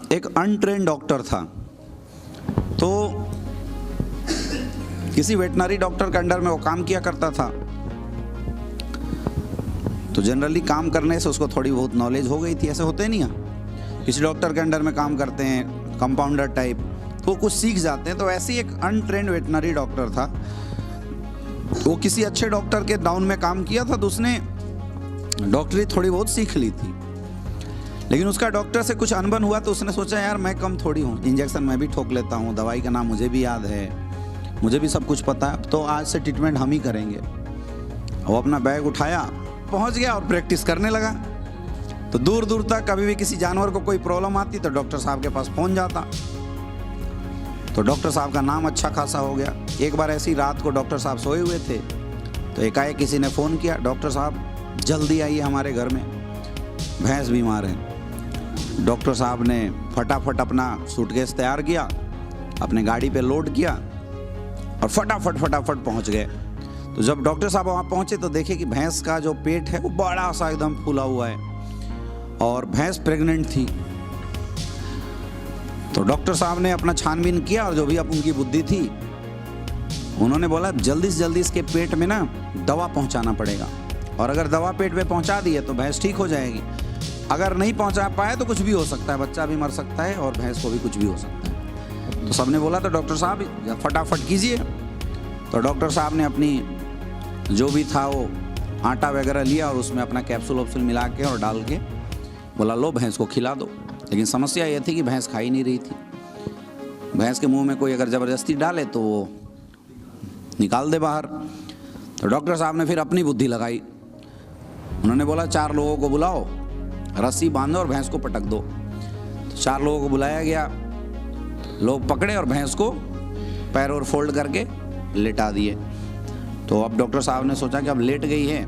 एक untrained doctor था, तो किसी वेटनरी डॉक्टर के अंडर में वो काम किया करता था। तो जनरली काम करने से उसको थोड़ी बहुत नॉलेज हो गई थी। ऐसे होते नहीं है, किसी डॉक्टर के अंडर में काम करते हैं कंपाउंडर टाइप, तो कुछ सीख जाते हैं। तो ऐसे ही एक अनट्रेन्ड वेटनरी डॉक्टर था, वो किसी अच्छे डॉक्टर के डाउन में काम किया था, तो उसने डॉक्टरी थोड़ी बहुत सीख ली थी। लेकिन उसका डॉक्टर से कुछ अनबन हुआ, तो उसने सोचा यार मैं कम थोड़ी हूँ, इंजेक्शन मैं भी ठोक लेता हूँ, दवाई का नाम मुझे भी याद है, मुझे भी सब कुछ पता है, तो आज से ट्रीटमेंट हम ही करेंगे। वो अपना बैग उठाया, पहुँच गया और प्रैक्टिस करने लगा। तो दूर दूर तक कभी भी किसी जानवर को कोई प्रॉब्लम आती तो डॉक्टर साहब के पास पहुँच जाता। तो डॉक्टर साहब का नाम अच्छा खासा हो गया। एक बार ऐसी रात को डॉक्टर साहब सोए हुए थे, तो एकाएक किसी ने फ़ोन किया, डॉक्टर साहब जल्दी आइए हमारे घर में, भैंस बीमार है। डॉक्टर साहब ने फटाफट अपना सूटकेस तैयार किया, अपने गाड़ी पे लोड किया और फटाफट पहुंच गए। तो जब डॉक्टर साहब वहाँ पहुँचे तो देखे कि भैंस का जो पेट है वो बड़ा सा एकदम फूला हुआ है और भैंस प्रेग्नेंट थी। तो डॉक्टर साहब ने अपना छानबीन किया और जो भी अब उनकी बुद्धि थी, उन्होंने बोला जल्दी से जल्दी इसके पेट में ना दवा पहुंचाना पड़ेगा, और अगर दवा पेट में पहुंचा दी है तो भैंस ठीक हो जाएगी, अगर नहीं पहुंचा पाए तो कुछ भी हो सकता है, बच्चा भी मर सकता है और भैंस को भी कुछ भी हो सकता है। तो सबने बोला तो डॉक्टर साहब फटाफट कीजिए। तो डॉक्टर साहब ने अपनी जो भी था वो आटा वगैरह लिया और उसमें अपना कैप्सूल वैप्सूल मिला के और डाल के बोला लो भैंस को खिला दो। लेकिन समस्या ये थी कि भैंस खा ही नहीं रही थी। भैंस के मुंह में कोई अगर ज़बरदस्ती डाले तो वो निकाल दे बाहर। तो डॉक्टर साहब ने फिर अपनी बुद्धि लगाई, उन्होंने बोला 4 लोगों को बुलाओ, रस्सी बांधो और भैंस को पटक दो। तो 4 लोगों को बुलाया गया, लोग पकड़े और भैंस को पैर और फोल्ड करके लेटा दिए। तो अब डॉक्टर साहब ने सोचा कि अब लेट गई है,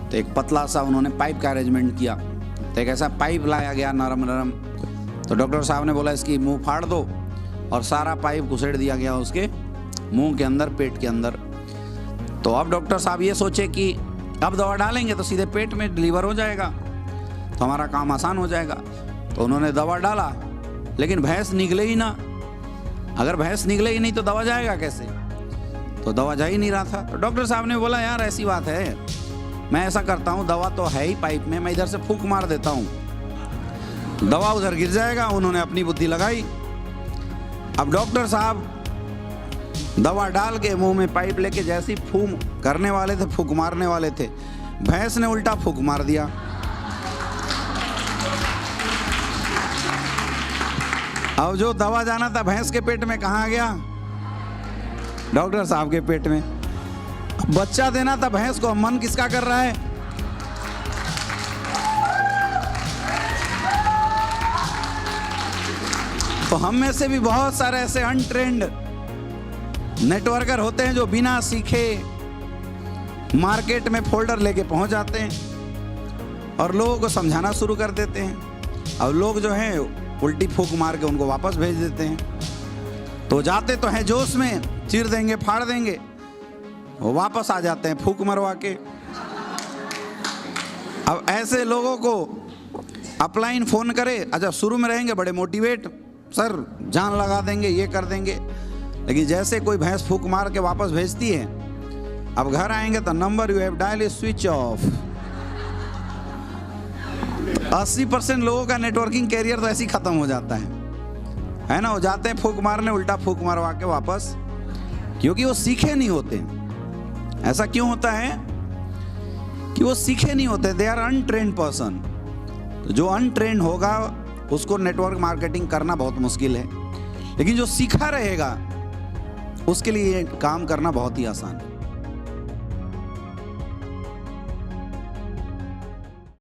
तो एक पतला सा उन्होंने पाइप का अरेंजमेंट किया। तो एक ऐसा पाइप लाया गया नरम। तो डॉक्टर साहब ने बोला इसकी मुंह फाड़ दो, और सारा पाइप घुसेड़ दिया गया उसके मुंह के अंदर, पेट के अंदर। तो अब डॉक्टर साहब ये सोचे कि अब दवा डालेंगे तो सीधे पेट में डिलीवर हो जाएगा, तो हमारा काम आसान हो जाएगा। तो उन्होंने दवा डाला, लेकिन भैंस निकले ही ना। अगर भैंस निकले ही नहीं तो दवा जाएगा कैसे? तो दवा जा ही नहीं रहा था। तो डॉक्टर साहब ने बोला यार ऐसी बात है, मैं ऐसा करता हूँ, दवा तो है ही पाइप में, मैं इधर से फूंक मार देता हूँ, दवा उधर गिर जाएगा। उन्होंने अपनी बुद्धि लगाई। अब डॉक्टर साहब दवा डाल के मुंह में पाइप लेके जैसी फूंक करने वाले थे, फूंक मारने वाले थे, भैंस ने उल्टा फूंक मार दिया। अब जो दवा जाना था भैंस के पेट में कहाँ गया? डॉक्टर साहब के पेट में। बच्चा देना था भैंस को, मन किसका कर रहा है? तो हम में से भी बहुत सारे ऐसे अनट्रेंड नेटवर्कर होते हैं जो बिना सीखे मार्केट में फोल्डर लेके पहुंच जाते हैं और लोगों को समझाना शुरू कर देते हैं। अब लोग जो हैं उल्टी फूंक मार के उनको वापस भेज देते हैं। तो जाते तो हैं जोश में, चीर देंगे फाड़ देंगे, वो वापस आ जाते हैं फूंक मरवा के। अब ऐसे लोगों को अपलाइन फ़ोन करे, अच्छा शुरू में रहेंगे बड़े मोटिवेट, सर जान लगा देंगे, ये कर देंगे, लेकिन जैसे कोई भैंस फूंक मार के वापस भेजती है, अब घर आएंगे तो number you have dial is switch off. 80% लोगों का नेटवर्किंग कैरियर तो ऐसे ही खत्म हो जाता है ना। वो जाते हैं फूंक मारने, उल्टा फूंक मारवा के वापस, क्योंकि वो सीखे नहीं होते। ऐसा क्यों होता है कि वो सीखे नहीं होते, दे आर अनट्रेन्ड पर्सन। तो जो अनट्रेन्ड होगा उसको नेटवर्क मार्केटिंग करना बहुत मुश्किल है, लेकिन जो सीखा रहेगा उसके लिए काम करना बहुत ही आसान है।